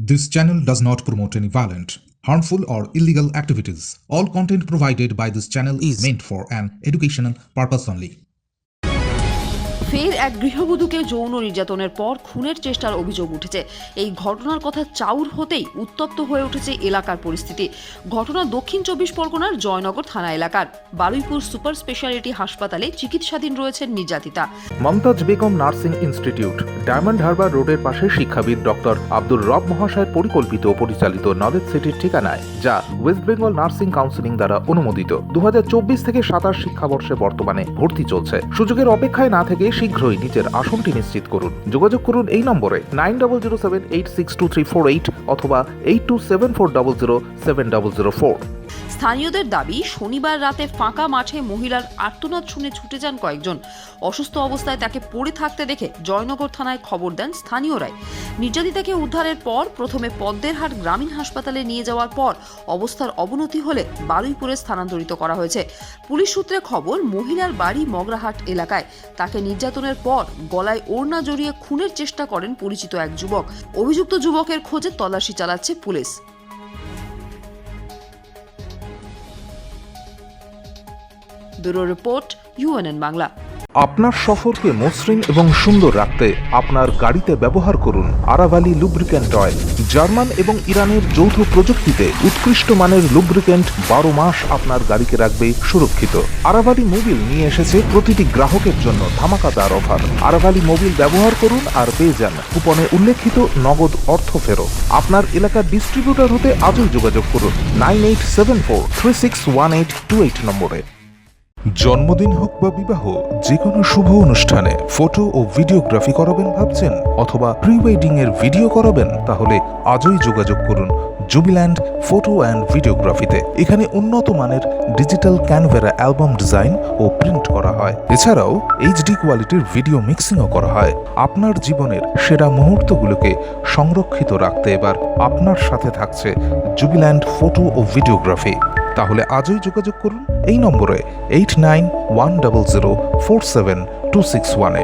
This channel does not promote any violent, harmful, or illegal activities. All content provided by this channel is meant for an educational purpose only. ফের এক গৃহবধূকে যৌন নির্যাতনের পর খুনের চেষ্টার অভিযোগ উঠেছে। এই ঘটনার কথা চাউর হতেই উত্তপ্ত হয়ে উঠেছে এলাকার পরিস্থিতি। ঘটনা দক্ষিণ 24 পরগনার জয়নগর থানা এলাকার বারুইপুর সুপার স্পেশালিটি হাসপাতালে চিকিৎসাধীন রয়েছেন নির্যাতিতা। Mumtaz Begum nursing institute, Diamond Harbour রোডের পাশে শিক্ষাবিদ ডক্টর আব্দুর রব মহাশয়ের পরিকল্পিত ও পরিচালিত নলেজ সিটির ঠিকানায়, যা ওয়েস্ট বেঙ্গল নার্সিং কাউন্সিলিং দ্বারা অনুমোদিত। 2024 থেকে 27 শিক্ষাবর্ষে বর্তমানে ভর্তি চলছে। সুযোগের অপেক্ষায় না থেকে শীঘ্রই নিজের আসনটি নিশ্চিত করুন। যোগাযোগ করুন এই নম্বরে 9007862348 অথবা 8274007004। স্থানীয়দের দাবি, শনিবার রাতে ফাঁকা মাঠে মহিলার আর্তনাদ শুনে ছুটে যান কয়েকজন। অসুস্থ অবস্থায় তাকে পড়ে থাকতে দেখে জয়নগর থানায় খবর দেন স্থানীয়রাই। নির্যাতিতাকে উদ্ধারের পর প্রথমে পদ্মেরহাট গ্রামীণ হাসপাতালে নিয়ে যাওয়ার পর অবস্থার অবনতি হলে বারুইপুরে স্থানান্তরিত করা হয়েছে। পুলিশ সূত্রে খবর, মহিলার বাড়ি মগরাহাট এলাকায়। তাকে নির্যাতনের পর গলায় ওড়না জড়িয়ে খুনের চেষ্টা করেন পরিচিত এক যুবক। অভিযুক্ত যুবকের খোঁজে তল্লাশি চালাচ্ছে police. Bureau report, UNN Bangla. আপনার সফরকে মসৃণ এবং সুন্দর রাখতে আপনার গাড়িতে ব্যবহার করুন আরাভালি লুব্রিক্যান্ট অয়েল। জার্মান এবং ইরানের যৌথ প্রযুক্তিতে উৎকৃষ্ট মানের লুব্রিক্যান্ট 12 মাস আপনার গাড়িকে রাখবে সুরক্ষিত। আরাভালি মোবিল নিয়ে এসেছে প্রতিটি গ্রাহকের জন্য ধামাকাদার অফার। আরাভালি মোবিল ব্যবহার করুন আর পেয়ে যান কুপনে উল্লেখিত নগদ অর্থ ফেরত। আপনার এলাকার ডিস্ট্রিবিউটর হতে আজই যোগাযোগ করুন 9874361828 নম্বরে। জন্মদিন হোক বা বিবাহ, যে কোনো শুভ অনুষ্ঠানে ফটো ও ভিডিওগ্রাফি করাবেন ভাবছেন, অথবা প্রি ওয়েডিং এর ভিডিও করাবেন, তাহলে আজই যোগাযোগ করুন জুবিল্যান্ড ফটো অ্যান্ড ভিডিওগ্রাফিতে। এখানে উন্নত মানের ডিজিটাল ক্যানভেরা অ্যালবাম ডিজাইন ও প্রিন্ট করা হয়। এছাড়াও HD কোয়ালিটির ভিডিও মিক্সিংও করা হয়। আপনার জীবনের সেরা মুহূর্তগুলোকে সংরক্ষিত রাখতে এবার আপনার সাথে থাকছে জুবিল্যান্ড ফটো ও ভিডিওগ্রাফি। তাহলে আজই যোগাযোগ করুন এই নম্বরে 8910047261-এ।